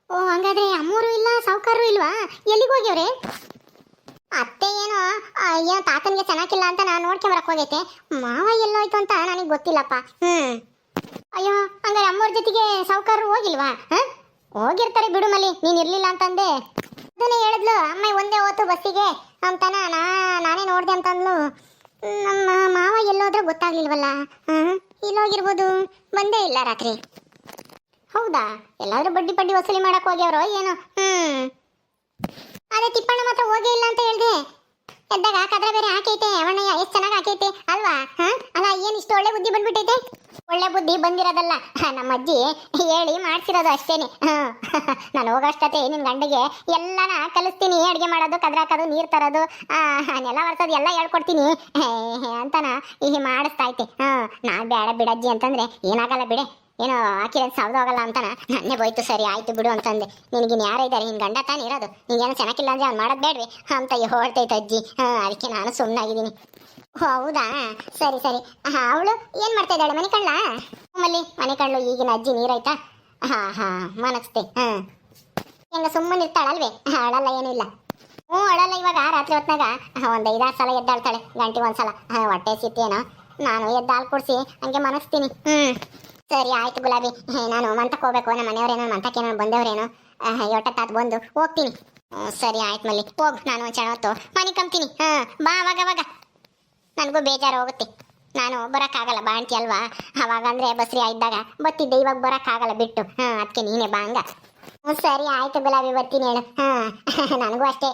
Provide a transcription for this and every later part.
ಓ ಹಂಗಾದ್ರೆ ಅಮ್ಮೋರು ಇಲ್ಲ ಸಾವುಕಾರರು ಇಲ್ವಾ? ಎಲ್ಲಿಗೆ ಹೋಗ್ಯವ್ರೆ? ಅತ್ತೆ ಏನೋ ಏನೋ ತಾತನಿಗೆ ಚೆನ್ನಾಗಿಲ್ಲ ಅಂತ ನಾನು ನೋಡ್ಕೊಂಬರಕ್ ಹೋಗೈತೆ. ಮಾವ ಎಲ್ಲೋಯ್ತು ಅಂತ ನನಗೆ ಗೊತ್ತಿಲ್ಲಪ್ಪ. ಅಯ್ಯೋ ಹಂಗಾರೆ ಅಮ್ಮೋರ್ ಜೊತೆಗೆ ಸಾವುಕಾರರು ಹೋಗಿಲ್ವಾ? ಹೋಗಿರ್ತಾರೆ ಬಿಡು ಮಲಿ, ನೀನ್ ಇರ್ಲಿಲ್ಲ ಅಂತಂದೆ. ಅದನ್ನೇ ಹೇಳಿದ್ಲು ಅಮ್ಮ ಒಂದೇ ಹೋತು ಬಸ್ಸಿಗೆ ಅಂತಾನ. ನಾನೇ ನೋಡ್ದೆ ಅಂತಂದ್ಲು. ನಮ್ಮ ಮಾವ ಎಲ್ಲೋದ್ರೂ ಗೊತ್ತಾಗ್ಲಿಲ್ವಲ್ಲ. ಇಲ್ಲೋಗಿರ್ಬೋದು, ಬಂದೇ ಇಲ್ಲ ರಾತ್ರಿ. ಹೌದಾ? ಎಲ್ಲಾದ್ರೂ ಬಡ್ಡಿ ಪಡ್ಡಿ ವಸೂಲಿ ಮಾಡಕ್ ಹೋಗ್ಯವ್ರೋ ಏನೋ. ಅದೇ ತಿಪ್ಪಣ್ಣ ಮಾತ್ರ ಹೋಗೇ ಇಲ್ಲ ಅಂತ ಹೇಳ್ದೆ. ಎದ್ದಾಗ ಕದ್ರ ಬೇರೆ ಹಾಕೈತೆ ಅವಣ್ಣಯ್ಯ, ಎಷ್ಟು ಚೆನ್ನಾಗಿ ಹಾಕೈತೆ ಅಲ್ವಾ? ಅಲ್ಲ ಏನ್ ಇಷ್ಟು ಒಳ್ಳೆ ಬುದ್ಧಿ ಬಂದ್ಬಿಟ್ಟೈತೆ? ಒಳ್ಳೆ ಬುದ್ಧಿ ಬಂದಿರೋದಲ್ಲ, ನಮ್ಮ ಅಜ್ಜಿ ಹೇಳಿ ಮಾಡ್ಸಿರೋದು ಅಷ್ಟೇನೆ. ನಾನು ಹೋಗೋಷ್ಟತೆ ನಿನ್ ಗಂಡಿಗೆ ಎಲ್ಲಾನ ಕಲಿಸ್ತೀನಿ. ಅಡ್ಗೆ ಮಾಡೋದು, ಕದ್ರ ಹಾಕೋದು, ನೀರ್ ತರೋದು, ನೆಲ ಒರ್ಸೋದು ಎಲ್ಲ ಹೇಳ್ಕೊಡ್ತೀನಿ ಅಂತಾನ ಈಗ ಮಾಡಿಸ್ತಾ ಐತೆ. ನಾನ್ ಬೇಡ ಬಿಡಜ್ಜಿ ಅಂತಂದ್ರೆ ಏನಾಗಲ್ಲ ಬಿಡೆ, ಏನೋ ಹಾಕಿರೋದು ಸಾವ್ದು ಹೋಗಲ್ಲ ಅಂತಾನ. ನನ್ನೇ ಹೋಯ್ತು, ಸರಿ ಆಯ್ತು ಬಿಡು ಅಂತಂದೆ. ನಿನಗಿನ್ ಯಾರ ಇದ್ದಾರೆ? ನಿನ್ ಗಂಡ ತಾನೇ ಇರೋದು, ನಿನ್ಗೇನೋ ಚೆನ್ನಾಗಿಲ್ಲ ಅಂದ್ರೆ ಅವ್ನು ಮಾಡೋದು ಬೇಡ್ರಿ ಅಂತ ಹೇಳ್ತೈತೆ ಅಜ್ಜಿ. ಅದಕ್ಕೆ ನಾನು ಸುಮ್ಮನಾಗಿದ್ದೀನಿ. ಹೌದಾ, ಸರಿ ಸರಿ. ಅವಳು ಏನ್ ಮಾಡ್ತಾ ಇದ್ದಾಳೆ? ಮನೆ ಕಳ್ಳ ಮಲ್ಲಿ, ಮನೆ ಕಳ್ಳು. ಈಗಿನ ಅಜ್ಜಿ ನೀರಾಯ್ತಾ? ಮನಸ್ತೆ. ಹೆಂಗ ಸುಮ್ಮನೆ ಇರ್ತಾಳಲ್ವೇ? ಅಳಲ್ಲ, ಏನೂ ಇಲ್ಲ. ಅಳಲ್ಲ. ಇವಾಗ ರಾತ್ರಿ ಹೊತ್ನಾಗ ಒಂದ್ 5-6 ಸಲ ಎದ್ದಾಳ್ತಾಳೆ, ಗಂಟೆ ಒಂದ್ಸಲ. ಹೊಟ್ಟೆ ಸಿತ್ತೇನೋ, ನಾನು ಎದ್ದು ಹಾಲು ಕೊಡ್ಸಿ ಹಂಗೆ ಮನಸ್ತೀನಿ. ಸರಿ ಆಯ್ತು ಗುಲಾಬಿ, ನಾನು ಮಂತಕ್ಕೆ ಹೋಗ್ಬೇಕು. ನಮ್ಮ ಮನೆಯವ್ರೇನೋ ಮಂತಕ್ಕೇನೋ ಬಂದವ್ರೇನೋ, ತಾತ್ ಬಂದು ಹೋಗ್ತೀನಿ. ಸರಿ ಆಯ್ತು ಮಲ್ಲಿ, ಹೋಗು. ನಾನು ಒಂದು ಕ್ಷಣ ಹೊತ್ತು ಮನೆ ಕಂಬ್ತೀನಿ. ಬಾ ಅವಾಗ ನನಗೂ ಬೇಜಾರು ಹೋಗುತ್ತೆ. ನಾನು ಬರೋಕ್ಕಾಗಲ್ಲ, ಬಾಣ್ತಿ ಅಲ್ವಾ? ಅವಾಗ ಅಂದ್ರೆ ಬಸ್ರಿ ಇದ್ದಾಗ ಬತ್ತಿದ್ದೆ, ಇವಾಗ ಬರೋಕ್ಕಾಗಲ್ಲ ಬಿಟ್ಟು. ಅದಕ್ಕೆ ನೀನೇ ಬಾ ಹಂಗ. ಸರಿ ಆಯ್ತು ಗುಲಾಬಿ, ಬರ್ತೀನಿ ಹೇಳು. ನನಗೂ ಅಷ್ಟೇ,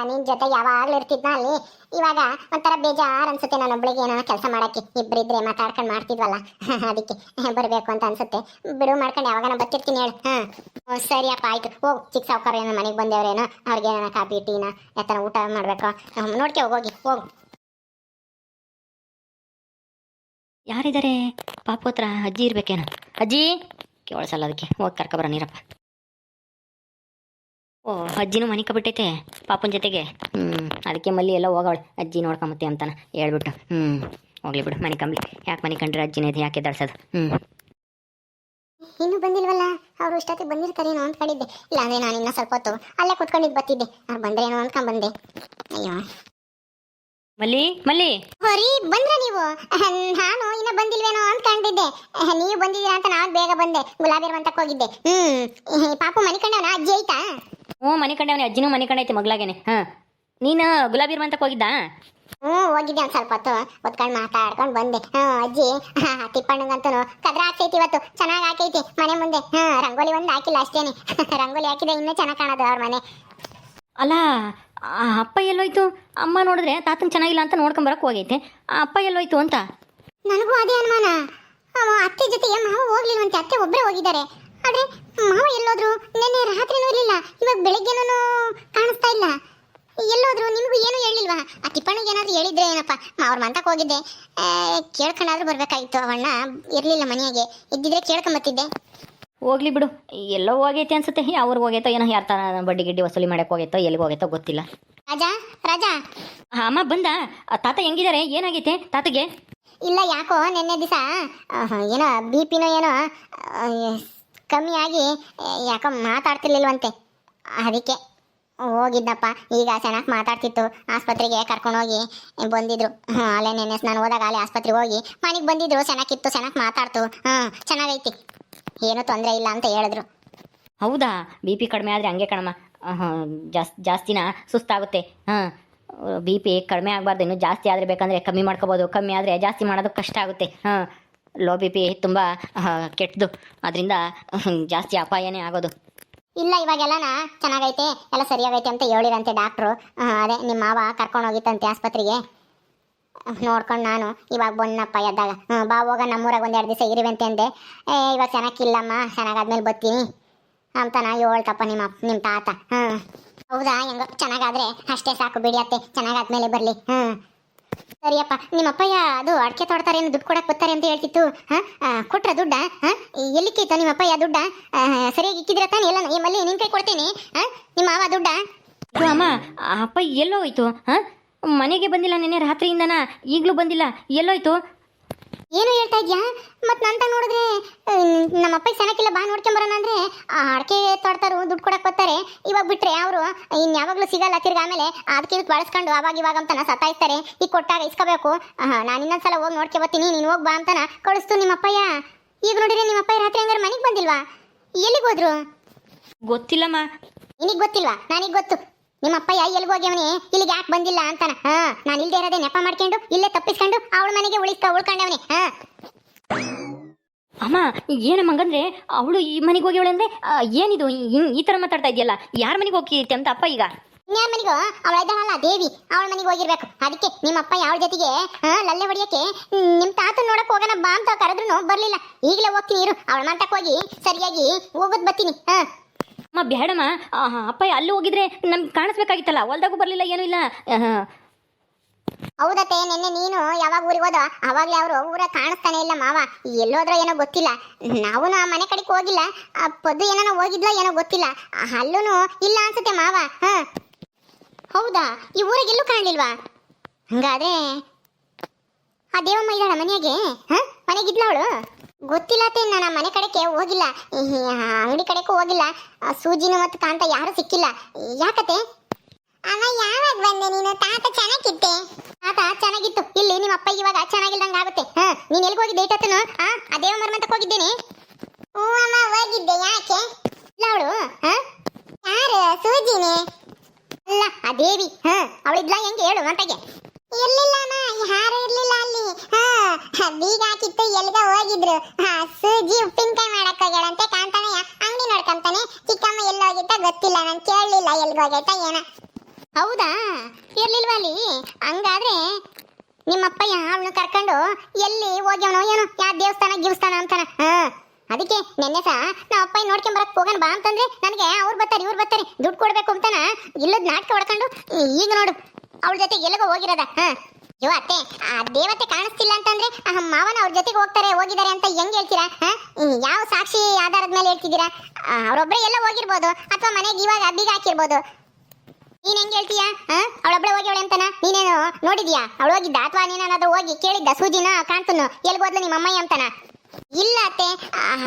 ನಿನ್ ಜೊತೆ ಯಾವಾಗ್ಲೂ ಇರ್ತಿದ್ನ ಅಲ್ಲಿ. ಇವಾಗ ಒಂಥರ ಬೇಜಾರು ಅನ್ಸುತ್ತೆ, ನಾನು ಒಬ್ಳಿಗೆ ಏನೋ ಕೆಲಸ ಮಾಡಕ್ಕೆ. ಇಬ್ಬರಿದ್ರೆ ಮಾತಾಡ್ಕೊಂಡು ಮಾಡ್ತಿದ್ವಲ್ಲ, ಅದಕ್ಕೆ ಬರಬೇಕು ಅಂತ ಅನ್ಸುತ್ತೆ. ಬಿಡು ಮಾಡ್ಕೊಂಡು ಯಾವಾಗ ಬರ್ತಿರ್ತೀನಿ ಹೇಳು. ಸರಿಯಪ್ಪ ಆಯ್ತು, ಹೋಗು. ಚಿಕ್ಕ ಸಾವುಕಾರ ಏನೋ ಮನೆಗೆ ಬಂದೇವ್ರೇನೋ, ಅವ್ರಿಗೆ ಏನೋ ಕಾಫಿ ಟೀನ ಯಾತರ ಊಟ ಮಾಡ್ಬೇಕು ನೋಡ್ಕೆ ಹೋಗಿ ಹೋಗು. ಯಾರಿದ್ದಾರೆ? ಪಾಪು ಹತ್ರ ಅಜ್ಜಿ ಇರ್ಬೇಕೇನೋ. ಅಜ್ಜಿ ಕೇಳಿಸಲ್ಲ, ಅದಕ್ಕೆ ಹೋಗಿ ಕರ್ಕೊಬರ ನೀರಪ್ಪ. ಓ, ಅಜ್ಜಿನೂ ಮನೆ ಕಬಿಟ್ಟೈತೆ ಪಾಪನ ಜೊತೆಗೆ. ಅದಕ್ಕೆ ಮಲ್ಲಿ ಎಲ್ಲ ಹೋಗವಳೆ ಅಜ್ಜಿ ನೋಡ್ಕೊಂಬತ್ತೆ ಅಂತಾನ ಹೇಳ್ಬಿಟ್ಟು. ಹೋಗ್ಲಿ ಬಿಡು, ಮನೆ ಕಂಬ್ಲಿ. ಯಾಕೆ ಮನೆ ಕಂಡ್ರೆ ಅಜ್ಜಿನೇ ಯಾಕೆ ದಳ್ಸೋದು? ಇನ್ನೂ ಬಂದಿಲ್ವಲ್ಲ? ಅವರು ಇಷ್ಟೊತ್ತಿಗೆ ಬಂದಿರ್ತಾರೇನೋ ಅಂದ್ಕೊಂಡಿದ್ದೆ. ಇಲ್ಲಾಂದ್ರೆ ನಾನು ಇನ್ನೂ ಸ್ವಲ್ಪ ಹೊತ್ತು ಅಲ್ಲೇ ಕುತ್ಕೊಂಡಿದ್ದು ಬರ್ತಿದ್ದೆ. ಅವ್ರು ಬಂದ್ರೇನೋ ಅಂದ್ಕೊಂಡ್ ಬಂದೆ. ಅಯ್ಯೋ ಮಲ್ಲಿ, ಮಲ್ಲಿ ಹೊರಿ ಬಂದ್ರ ನೀವು? ನಾನು ಇನ್ನ ಬಂದಿಲ್ವೇನೋ ಅಂದ್ಕೊಂಡಿದ್ದೆ. ನೀವು ಬಂದಿದ್ದೀರಾ ಅಂತ ನಾನು ಬೇಗ ಬಂದೆ. ಗುಲಾಬಿ ಮಂತಕ್ಕೆ ಹೋಗಿದ್ದೆ. ಪಾಪು ಮನೆ ಕಂಡವನ? ಅಜ್ಜಿ ಐತಾ? ಮನೆ ಕಂಡವನೇ, ಅಜ್ಜಿನೂ ಮನೆ ಕಂಡೈತೆ ಮಗ್ಲಾಗೇನೆ. ನೀನು ಗುಲಾಬಿ ಮಂತಕ್ಕೆ ಹೋಗಿದ್ದಾ? ಹೋಗಿದ್ದೆ. ಒಂದ್ ಸ್ವಲ್ಪ ಹೊತ್ತು ಹೊತ್ಕೊಂಡು ಮಾತಾಡ್ಕೊಂಡು ಬಂದೆ. ಅಜ್ಜಿ ತಿಪ್ಪಣ್ಣಂಗಂತೂ ಕದ್ರ ಹಾಕೈತಿ ಇವತ್ತು, ಚೆನ್ನಾಗಿ ಹಾಕೈತಿ ಮನೆ ಮುಂದೆ. ರಂಗೋಲಿ ಒಂದು ಹಾಕಿಲ್ಲ ಅಷ್ಟೇನೆ. ರಂಗೋಲಿ ಹಾಕಿದ್ರೆ ಇನ್ನೂ ಚೆನ್ನಾಗಿ ಕಾಣೋದು ಅವ್ರ ಮನೆ. ಅಲ್ಲ, ಅಪ್ಪ ಎಲ್ಲೋಯ್ತು? ಅಮ್ಮ ನೋಡಿದ್ರೆ ತಾತನ ಚೆನ್ನಾಗಿಲ್ಲ ಅಂತ ನೋಡ್ಕೊಂಬರಕ್ಕೆ ಹೋಗೈತೆ. ಅಪ್ಪ ಎಲ್ಲೋಯ್ತು ಅಂತ ನನಗೂ ಅದೇ ಅನುಮಾನ. ಅತ್ತೆ ಜೊತೆಗೆ ಮಾವ ಹೋಗ್ಲಿಲ್ವಂತೆ, ಅತ್ತೆ ಒಬ್ಬರೇ ಹೋಗಿದ್ದಾರೆ. ಆದ್ರೆ ಮಾವ ಎಲ್ಲೋದ್ರು? ನಿನ್ನೆ ರಾತ್ರಿನೂ ಇರಲಿಲ್ಲ, ಇವಾಗ ಬೆಳಗ್ಗೆನೂ ಕಾಣಿಸ್ತಾ ಇಲ್ಲ. ಎಲ್ಲೋದ್ರು? ನಿಮಗೂ ಏನು ಹೇಳಿಲ್ವಾ? ಆ ತಿಪ್ಪಣ್ಣಿಗೆ ಏನಾದ್ರು ಹೇಳಿದ್ರೆ ಏನಪ್ಪ? ಅವ್ರ ಮಂತಕ್ಕೆ ಹೋಗಿದ್ದೆ, ಕೇಳ್ಕೊಂಡಾದ್ರೂ ಬರ್ಬೇಕಾಗಿತ್ತು. ಅವಣ್ಣ ಇರ್ಲಿಲ್ಲ ಮನೆಯಾಗೆ, ಇದ್ದಿದ್ರೆ ಕೇಳ್ಕೊಂಬತ್ತಿದ್ದೆ. ಹೋಗ್ಲಿ ಬಿಡು, ಎಲ್ಲೋ ಹೋಗೈತೆ ಅನ್ಸುತ್ತೆ. ಅವ್ರಿಗೆ ಹೋಗೈತೋ ಏನೋ, ಯಾರ ತರ ಬಡ್ಡಿ ಗಿಡ್ಡಿ ವಸೂಲಿ ಮಾಡಕ್ಕೆ ಹೋಗೈತೋ, ಎಲ್ಲಿಗೆ ಹೋಗೈತೋ ಗೊತ್ತಿಲ್ಲ. ರಾಜಾ, ರಾಜಾ ಅಮ್ಮ ಬಂದ? ತಾತ ಹೆಂಗಿದ್ದಾರೆ? ಏನಾಗೈತೆ ತಾತಗೆ? ಇಲ್ಲ, ಯಾಕೋ ನಿನ್ನೆ ದಿವಸ ಏನೋ BP-ನೋ ಏನೋ ಕಮ್ಮಿ ಆಗಿ ಯಾಕೋ ಮಾತಾಡ್ತಿರ್ಲಿಲ್ವಂತೆ. ಅದಕ್ಕೆ ಹೋಗಿದ್ದಪ್ಪ. ಈಗ ಚೆನ್ನಾಗಿ ಮಾತಾಡ್ತಿತ್ತು. ಆಸ್ಪತ್ರೆಗೆ ಕರ್ಕೊಂಡೋಗಿ ಬಂದಿದ್ರು. ಅಲ್ಲೇ ನೆನ್ನೆ ನಾನು ಹೋದಾಗ ಅಲ್ಲೇ ಆಸ್ಪತ್ರೆಗೆ ಹೋಗಿ ಮನೆಗೆ ಬಂದಿದ್ರು. ಚೆನ್ನಾಗಿತ್ತು, ಚೆನ್ನಾಗಿ ಮಾತಾಡ್ತು. ಚೆನ್ನಾಗೈತಿ, ಏನೂ ತೊಂದರೆ ಇಲ್ಲ ಅಂತ ಹೇಳಿದ್ರು. ಹೌದಾ? BP ಕಡಿಮೆ ಆದರೆ ಹಂಗೆ ಕಣಮ್ಮ, ಜಾಸ್ತಿನ ಸುಸ್ತಾಗುತ್ತೆ. BP ಕಡಿಮೆ ಆಗಬಾರ್ದು, ಇನ್ನೂ ಜಾಸ್ತಿ ಆದರೆ ಬೇಕಂದರೆ ಕಮ್ಮಿ ಮಾಡ್ಕೋಬೋದು, ಕಮ್ಮಿ ಆದರೆ ಜಾಸ್ತಿ ಮಾಡೋದು ಕಷ್ಟ ಆಗುತ್ತೆ. ಲೋ BP ತುಂಬ ಕೆಟ್ಟದು, ಅದರಿಂದ ಜಾಸ್ತಿ ಅಪಾಯನೇ ಆಗೋದು. ಇಲ್ಲ, ಇವಾಗೆಲ್ಲನ ಚೆನ್ನಾಗೈತೆ, ಎಲ್ಲ ಸರಿಯಾಗೈತೆ ಅಂತ ಹೇಳಿರಂತೆ ಡಾಕ್ಟ್ರು. ಅದೇ ನಿಮ್ಮ ಮಾವ ಕರ್ಕೊಂಡು ಹೋಗಿತ್ತಂತೆ ಆಸ್ಪತ್ರೆಗೆ. ನೋಡ್ಕೊಂಡು ನಾನು ಇವಾಗ ಬಂದಪ್ಪ ಎದ್ದಾಗ. ಬಾ ಹೋಗ, ನಮ್ಮೂರಾಗ 1-2 ದಿವಸ ಇರುವಂತೆ ಅಂದೆ. ಇವಾಗ ಚೆನ್ನಾಗಿಲ್ಲಮ್ಮ, ಚೆನ್ನಾಗಾದ್ಮೇಲೆ ಬರ್ತೀನಿ ಅಂತ ಹೇಳ್ತಪ್ಪ ನಿಮ್ಮ ತಾತ. ಹೌದಾ? ಹೆಂಗ ಚೆನ್ನಾಗಾದ್ರೆ ಅಷ್ಟೇ ಸಾಕು ಬಿಡಿ ಅತ್ತೆ, ಚೆನ್ನಾಗಾದ್ಮೇಲೆ ಬರಲಿ. ಸರಿಯಪ್ಪ. ನಿಮ್ಮಪ್ಪಯ್ಯ ಅದು ಅಡಿಕೆ ತೋಡ್ತಾರೆ, ದುಡ್ಡು ಕೊಡಕ್ಕೆ ಬರ್ತಾರೆ ಅಂತ ಹೇಳ್ತಿತ್ತು. ಕೊಟ್ರ ದುಡ್ಡ? ಎಲ್ಲಿಕ್ಕೈತ ನಿಮ್ಮಪ್ಪಯ್ಯ ದುಡ್ಡ? ಸರಿಯಾಗಿ ಇಕ್ಕಿದ್ರೆ ತಾನೇ ಎಲ್ಲ ಮಲ್ಲಿ ನಿನ್ ಕೈ ಕೊಡ್ತೀನಿ. ನಿಮ್ಮ ಮಾವ ದುಡ್ಡ? ಅಮ್ಮ, ಅಪ್ಪ ಎಲ್ಲೋ ಹೋಯ್ತು? ಮನೆಗೆ ಬಂದಿಲ್ಲ, ನೆನ್ನೆ ರಾತ್ರಿಯಿಂದನ ಈಗಲೂ ಬಂದಿಲ್ಲ, ಎಲ್ಲೋಯ್ತು? ಏನು ಹೇಳ್ತಾ ಇದ್ಯಾ? ಮತ್ ನಂತ ನೋಡಿದ್ರೆ ನಮ್ಮ ಅಪ್ಪಗೆ ಸನಕಿಲ್ಲ ಬಾ ನೋಡ್ಕೊಂಬರೋಣ ಅಂದ್ರೆ ಅಡಕೆ ತೊಡ್ತಾರು ದುಡ್ಡು ಕೊಡಕ್ ಬರ್ತಾರೆ. ಇವಾಗ ಬಿಟ್ರೆ ಅವರು ಯಾವಾಗ್ಲೂ ಸಿಗಲ್ಲ. ತಿರ್ಗ ಆಮೇಲೆ ಅದಕ್ಕೆ ಬಳಸ್ಕೊಂಡು ಅವಾಗ ಇವಾಗ ಅಂತಾನ ಸತಾಯಿಸ್ತಾರೆ. ಈಗ ಕೊಟ್ಟಾಗ ಇಸ್ಕೋಬೇಕು. ನಾನು ಇನ್ನೊಂದ್ಸಲ ಹೋಗಿ ನೋಡ್ಕೊ ಬರ್ತೀನಿ, ನೀನು ಹೋಗಿ ಬಾ ಅಂತಾನ ಕಳಿಸ್ತು ನಿಮ್ಮಪ್ಪಯ್ಯ. ಈಗ ನೋಡಿದ್ರೆ ನಿಮ್ಮಪ್ಪಯ್ಯ ರಾತ್ರಿ ಹಂಗಾರೆ ಮನೆಗೆ ಬಂದಿಲ್ವಾ? ಎಲ್ಲಿಗೆ ಹೋದ್ರು? ಗೊತ್ತಿಲ್ಲಮ್ಮ. ನಿನಗೆ ಗೊತ್ತಿಲ್ವಾ? ನನಗೆ ಗೊತ್ತು. ನಿಮ್ಮಪ್ಪಯ್ಯ ಎಲ್ಲಿಗೆ ಹೋಗ್ಯವನಿ, ಇಲ್ಲಿಗೆ ಯಾಕೆ ಬಂದಿಲ್ಲ ಅಂತಾನ. ನಾನು ಇಲ್ದೇ ಇರೋದೇ ನೆಪ ಮಾಡ್ಕೊಂಡು ಇಲ್ಲೇ ತಪ್ಪಿಸ್ಕೊಂಡು ಅವಳ ಮನೆಗೆ ಉಳ್ಕೊಂಡವನಿ. ಅಮ್ಮ ಏನಮ್ಮ ಹಂಗಂದ್ರೆ ಅವಳು ಈ ಮನೆಗೆ ಹೋಗ್ಯವಳೆ ಅಂದ್ರೆ ಏನಿದು ಈ ಥರ ಮಾತಾಡ್ತಾ ಇದೆಯಲ್ಲ? ಯಾರ ಮನೆಗೆ ಹೋಗ್ತಿ ಅಂತ ಅಪ್ಪ ಈಗ? ಇನ್ಯಾರ ಮನೆಗೂ? ಅವಳ ಇದ್ದಾಳಲ್ಲ ದೇವಿ, ಅವಳ ಮನೆಗೆ ಹೋಗಿರ್ಬೇಕು. ಅದಕ್ಕೆ ನಿಮ್ಮಪ್ಪ ಯಾವ ಜೊತೆಗೆ ಲಲ್ಲೆ ಹೊಡಿಯಕ್ಕೆ ನಿಮ್ಮ ತಾತ ನೋಡಕ್ ಹೋಗೋಣ ಬಾ ಅಂತ ಕರೆದ್ರು ಬರ್ಲಿಲ್ಲ. ಈಗಲೇ ಹೋಗ್ತೀನಿ ಇರು, ಅವಳ ಮಂಟಕ್ಕೆ ಹೋಗಿ ಸರಿಯಾಗಿ ಹೋಗೋದು ಬರ್ತೀನಿ. ಅಮ್ಮ ಬೇಡಮ್ಮ, ಅಪ್ಪ ಅಲ್ಲಿ ಹೋಗಿದ್ರೆ ನಮ್ಗೆ ಕಾಣಿಸ್ಬೇಕಾಗಿತ್ತಲ್ಲ, ಹೊಲ್ದಾಗೂ ಬರಲಿಲ್ಲ ಏನೂ ಇಲ್ಲ. ಹೌದತ್ತೆ, ನಿನ್ನೆ ನೀನು ಯಾವಾಗ ಊರಿಗೆ ಹೋದ ಅವಾಗಲೇ ಅವರು ಊರ ಕಾಣಿಸ್ತಾನೆ ಇಲ್ಲ ಮಾವ. ಎಲ್ಲೋದ್ರೋ ಏನೋ ಗೊತ್ತಿಲ್ಲ. ನಾವು ಆ ಮನೆ ಕಡೆಗೆ ಹೋಗಿಲ್ಲ. ಪೊದ್ದು ಏನೋ ಹೋಗಿದ್ಲ ಏನೋ ಗೊತ್ತಿಲ್ಲ. ಅಲ್ಲೂ ಇಲ್ಲ ಅನ್ಸುತ್ತೆ ಮಾವ. ಹೌದಾ? ಈ ಊರಿಗೆ ಎಲ್ಲೂ ಕಾಣಲಿಲ್ವಾ? ಹಂಗಾದ್ರೆ ಆ ದೇವಮ್ಮ ಇದ್ದಾಳ ಮನೆಯಾಗೆ? ಮನೆಗಿದ್ಲ ಅವಳು? ಗೊತ್ತಿಲ್ಲ ಅತ್ತೆ, ನಾನು ಮನೆ ಕಡೆಗೆ ಹೋಗಿಲ್ಲ, ಅಂಗಡಿ ಕಡೆಗೂ ಹೋಗಿಲ್ಲ. ಸೂಜಿನು ಮತ್ತು ಕಾಂತ ಯಾರು ಸಿಕ್ಕಿಲ್ಲ. ಯಾಕತ್ತೆ? ಅವ ಯಾವಾಗ ಬಂದೆ ನೀನು? ತಾತ ಚೆನ್ನಾಗಿತ್ತೆ. ತಾತ ಚೆನ್ನಾಗಿತ್ತು. ಇಲ್ಲಿ ನಿಮ್ಮ ಅಪ್ಪ ಇವಾಗ ಚೆನ್ನಾಗಿಲ್ದಂಗ ಆಗುತ್ತೆ. ನೀನ್ ಎಲ್ಲಿಗೆ ಹೋಗಿದ್ದೆ ಇಟ್ಟತ್ತನು? ಆ ದೇವಮ್ಮರ ಮಂತಕ್ಕೆ ಹೋಗಿದ್ದೇನೆ. ಹ್ಞೂ ಅಮ್ಮ ಹೋಗಿದ್ದೆ. ಯಾಕೆ? ಇಲ್ಲ ಅವಳು ಯಾರು? ಸೂಜಿನೇ? ಅಲ್ಲ ಆ ದೇವಿ. ಅವಳಿದ್ಲ ಹೆಂಗೆ ಹೇಳು ಮಂತಗೆ? ಇರ್ಲಿಲ್ಲ ಅಮ್ಮ, ಯಾರು ಇರ್ಲಿಲ್ಲ ಅಲ್ಲಿ. ಬೀಗ ಹಾಕಿತ್ತು, ಎಲ್ಗ ಹೋಗಿದ್ರು. ಸೂಜಿ ಉಪ್ಪಿನಕಾಯಿ ಮಾಡಕ್ ಹೋಗ್ಯಾಳಂತೆ. ಕಾಂತಾನೆ ಅಂಗಡಿ ನೋಡ್ಕೊಂತಾನೆ. ಚಿಕ್ಕಮ್ಮ ಎಲ್ಲಿ ಹೋಗಿತ್ತ ಗೊತ್ತಿಲ್ಲ, ನಾನು ಕೇಳಲಿಲ್ಲ ಎಲ್ಗ ಹೋಗೈತ ಏನ. ಹೌದಾ? ಇರ್ಲಿಲ್ವಾ ಅಲ್ಲಿ? ಹಂಗಾದ್ರೆ ನಿಮ್ಮಪ್ಪಯ್ಯ ಅವಳನ್ನ ಕರ್ಕೊಂಡು ಎಲ್ಲಿ ಹೋಗ್ಯವನೋ ಏನೋ, ಯಾವ ದೇವಸ್ಥಾನ ಅಂತಾನ. ಅದಕ್ಕೆ ನೆನ್ನೆ ಸಹ ನಮ್ಮ ಅಪ್ಪ ನೋಡ್ಕೊಂಡ್ ಬರಕ್ ಹೋಗೋಣ ಬಾ ಅಂತಂದ್ರೆ ನನಗೆ ಅವ್ರು ಬರ್ತಾರೆ ಇವ್ರು ಬರ್ತಾರೆ ದುಡ್ಡು ಕೊಡ್ಬೇಕು ಅಂತಾನ ಇಲ್ಲದ್ ನಾಟಕ ಹೊಡ್ಕೊಂಡು ಈಗ ನೋಡು ಅವಳ ಜೊತೆಗೆ ಎಲ್ಲಿಗೋ ಹೋಗಿರೋದ. ಅಯ್ಯೋ ಅತ್ತೆ, ಆ ದೇವತೆ ಕಾಣಿಸ್ತಿಲ್ಲ ಅಂತಂದ್ರೆ ಮಾವನ ಅವ್ರ ಜೊತೆಗೆ ಹೋಗಿದ್ದಾರೆ ಅಂತ ಹೆಂಗ್ ಹೇಳ್ತೀರಾ? ಯಾವ ಸಾಕ್ಷಿ ಆಧಾರದ ಮೇಲೆ ಹೇಳ್ತಿದ್ದೀರಾ? ಅವರೊಬ್ಬರೇ ಎಲ್ಲ ಹೋಗಿರ್ಬೋದು, ಅಥವಾ ಮನೆಗೆ ಇವಾಗ ಬೀಗ ಹಾಕಿರ್ಬೋದು. ನೀನ್ ಹೆಂಗ್ ಹೇಳ್ತೀಯಾ? ಅವಳೊಬ್ಳೆ ಹೋಗ್ಯವಳೆ ಅಂತಾನ ನೀನೇನು ನೋಡಿದ್ಯಾ? ಅವಳು ಹೋಗಿದ್ದ ಅಥವಾ ನೀನಾದ್ರೂ ಹೋಗಿ ಕೇಳಿದ್ದ ಸೂಜಿನ ಕಾಣ್ತನು ಎಲ್ಗೋದ್ಲು ನಿಮ್ಮ ಅಮ್ಮಯ್ಯ ಅಂತಾನ? ಇಲ್ಲ ಅತ್ತೆ,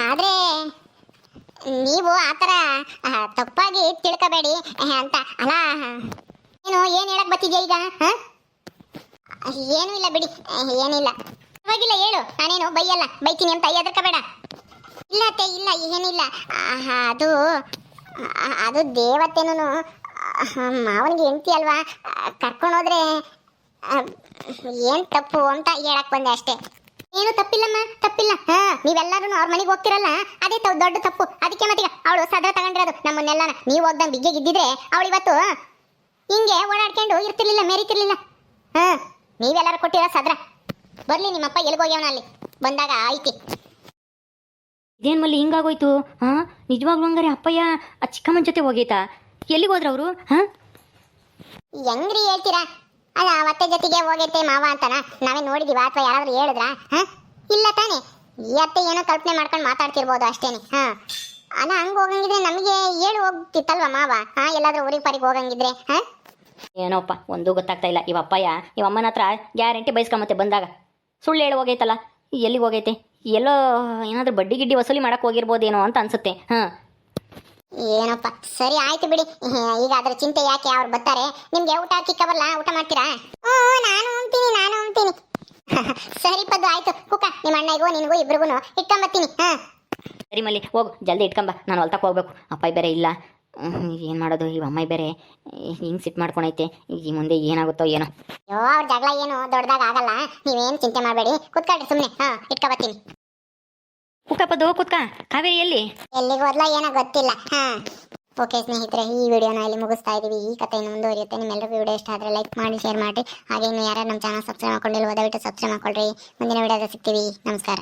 ಆದ್ರೆ ನೀವು ಆತರ ತಪ್ಪಾಗಿ ತಿಳ್ಕೋಬೇಡಿ ಅಂತ. ಅಲ್ಲ ಏನ್ ಹೇಳಕ್ ಬರ್ತಿದ್ಯಾ ಈಗ? ಏನೂ ಇಲ್ಲ ಬಿಡಿ, ಏನಿಲ್ಲ, ಪರವಾಗಿಲ್ಲ ಹೇಳು. ನಾನೇನು ಬೈತೀನಿ ಅಂತ ಹೆದರ್ಕೋಬೇಡ. ಇಲ್ಲ ಅತ್ತೆ, ಇಲ್ಲ ಏನಿಲ್ಲ. ಅದು ದೇವತೆನೂ ಮಾವನಿಗೆ ಹೆಂಡತಿ ಅಲ್ವಾ, ಕರ್ಕೊಂಡೋದ್ರೆ ಏನ್ ತಪ್ಪು ಅಂತ ಹೇಳಕ್ ಬಂದೆ ಅಷ್ಟೇ. ಏನು ತಪ್ಪಿಲ್ಲಮ್ಮ, ತಪ್ಪಿಲ್ಲ. ನೀವೆಲ್ಲರೂ ಅವ್ರ ಮನೆಗೆ ಹೋಗ್ತಿರಲ್ಲ, ಅದೇ ದೊಡ್ಡ ತಪ್ಪು. ಅದಕ್ಕೆ ಮತ್ತೆ ಅವಳು ಸದ್ರ ತಗೊಂಡಿರೋದು ನಮ್ಮನ್ನೆಲ್ಲನ. ನೀವು ಹೋಗ್ದಂಗೆ ಬಿಗ್ಗೆಗಿದ್ದಿದ್ರೆ ಅವಳು ಇವತ್ತು ಹಿಂಗೆ ಓಡಾಡ್ಕೊಂಡು ಇರ್ತಿರ್ಲಿಲ್ಲ, ಮೆರಿತಿರ್ಲಿಲ್ಲ. ನೀವೆಲ್ಲರೂ ಕೊಟ್ಟಿರೋ ಸದ್ರ. ಬರ್ಲಿ ನಿಮ್ಮಪ್ಪ ಎಲ್ಗೋಗ್ಯವನ ಅಲ್ಲಿ ಬಂದಾಗ ಆಯ್ತಿ. ಇದೇನ್ ಮಲ್ಲಿ ಹಿಂಗಾಗೋಯ್ತು? ನಿಜವಾಗ್ಲೂ ಹಂಗಾರೆ ಅಪ್ಪಯ್ಯ ಆ ಚಿಕ್ಕಮ್ಮನ ಜೊತೆ ಹೋಗೈತಾ? ಎಲ್ಲಿಗೆ ಹೋದ್ರ ಅವರು? ಹೆಂಗ್ರಿ ಹೇಳ್ತೀರಾ? ಅದ ಅವತ್ತೆ ಜೊತೆಗೆ ಹೋಗೈತೆ ಮಾವ ಅಂತಾನ ನಾವೇ ನೋಡಿದೀವ ಅಥವಾ ಯಾರಾದ್ರೂ ಹೇಳಿದ್ರಾ? ಇಲ್ಲ ತಾನೆ. ಈ ಅತ್ತೆ ಏನೋ ಕಲ್ಪನೆ ಮಾಡ್ಕೊಂಡು ಮಾತಾಡ್ತಿರ್ಬೋದು ಅಷ್ಟೇನೆ. ಅಲ್ಲ ಹಂಗ ಹೋಗಂಗಿದ್ರೆ ನಮಗೆ ಹೇಳಿ ಹೋಗ್ತಿತ್ತಲ್ವ ಮಾವ, ಎಲ್ಲಾದ್ರೂ ಊರಿಗೆ ಪರಿಗೆ ಹೋಗಂಗಿದ್ರೆ. ಏನೋಪ್ಪ ಒಂದು ಗೊತ್ತಾಗ್ತಾ ಇಲ್ಲ. ಇವಪ್ಪಯ್ಯ ಇವಮ್ಮನ ಹತ್ರ ಗ್ಯಾರಂಟಿ ಬೈಸ್ಕೊಂಬತ್ತೆ ಬಂದಾಗ. ಸುಳ್ಳು ಹೇಳಿ ಹೋಗೈತಲ್ಲ, ಎಲ್ಲಿಗೆ ಹೋಗೈತೆ? ಎಲ್ಲೋ ಏನಾದ್ರೂ ಬಡ್ಡಿ ಗಿಡ್ಡಿ ವಸೂಲಿ ಮಾಡಕ್ ಹೋಗಿರ್ಬೋದೇನೋ ಅಂತ ಅನ್ಸುತ್ತೆ. ಏನಪ್ಪ, ಸರಿ ಆಯ್ತು ಬಿಡಿ. ಈಗ ಅದ್ರ ಚಿಂತೆ ಯಾಕೆ? ಅವ್ರು ಬರ್ತಾರೆ. ನಿಮ್ಗೆ ಊಟ ಚಿಕ್ಕವಲ್ಲ, ಊಟ ಮಾಡ್ತೀರಾ? ನಾನು ಉಣ್ತೀನಿ. ಸರಿ ಪದ್ದು ಆಯ್ತು. ಕುಕ್ಕ ನಿಮ್ಮ ಅಣ್ಣಗೂ ನಿನಗೂ ಇಬ್ರಿಗೂ ಇಟ್ಕೊಂಬತ್ತೀನಿ. ಸರಿ ಮಲ್ಲಿ ಹೋಗು, ಜಲ್ದಿ ಇಟ್ಕೊಂಬ. ನಾನು ಹೊಲ್ತಕ್ಕೆ ಹೋಗ್ಬೇಕು. ಅಪ್ಪಾಯಿ ಬೇರೆ ಇಲ್ಲ. ಏನು ಮಾಡೋದು? ಈ ಅಮ್ಮಾಯಿ ಬೇರೆ ಹಿಂಗೆ ಸಿಟ್ಟು ಮಾಡ್ಕೊಂಡೈತೆ. ಈ ಮುಂದೆ ಏನಾಗುತ್ತೋ ಏನೋ. ಅಯ್ಯೋ, ಅವ್ರ ಜಗಳ ಏನು ದೊಡ್ಡದಾಗ ಆಗಲ್ಲ, ನೀವೇನು ಚಿಂತೆ ಮಾಡಬೇಡಿ. ಕುತ್ಕೊಳ್ರಿ ಸುಮ್ಮನೆ. ಇಟ್ಕೊಬತ್ತೀನಿ. ಕುಕ್ಕಪ್ಪದು ಕುತ್ಕ. ಕಾವೇರಿ ಎಲ್ಲಿಗೆ ಹೋದ್ಲ ಏನೋ ಗೊತ್ತಿಲ್ಲ. ಓಕೆ ಸ್ನೇಹಿತರೆ, ಈ ವಿಡಿಯೋನ ಇಲ್ಲಿ ಮುಗಿಸ್ತಾ ಇದೀವಿ. ಈ ಕಥೆಯನ್ನು ಮುಂದುವರಿಯುತ್ತೆ. ನಿಮ್ಮೆಲ್ಲರಿಗೂ ವಿಡಿಯೋ ಇಷ್ಟ ಆದರೆ ಲೈಕ್ ಮಾಡಿ, ಶೇರ್ ಮಾಡಿ. ಹಾಗೆ ಇನ್ನು ಯಾರು ನಮ್ಮ ಚಾನಲ್ ಸಬ್ಸ್ಕ್ರೈಬ್ ಮಾಡ್ಕೊಂಡಿಲ್ವೋ ದಯವಿಟ್ಟು ಸಬ್ಸ್ಕ್ರೈಬ್ ಮಾಡ್ಕೊಳ್ರಿ. ಮುಂದಿನ ವಿಡಿಯೋದ ಸಿಗ್ತೀವಿ. ನಮಸ್ಕಾರ.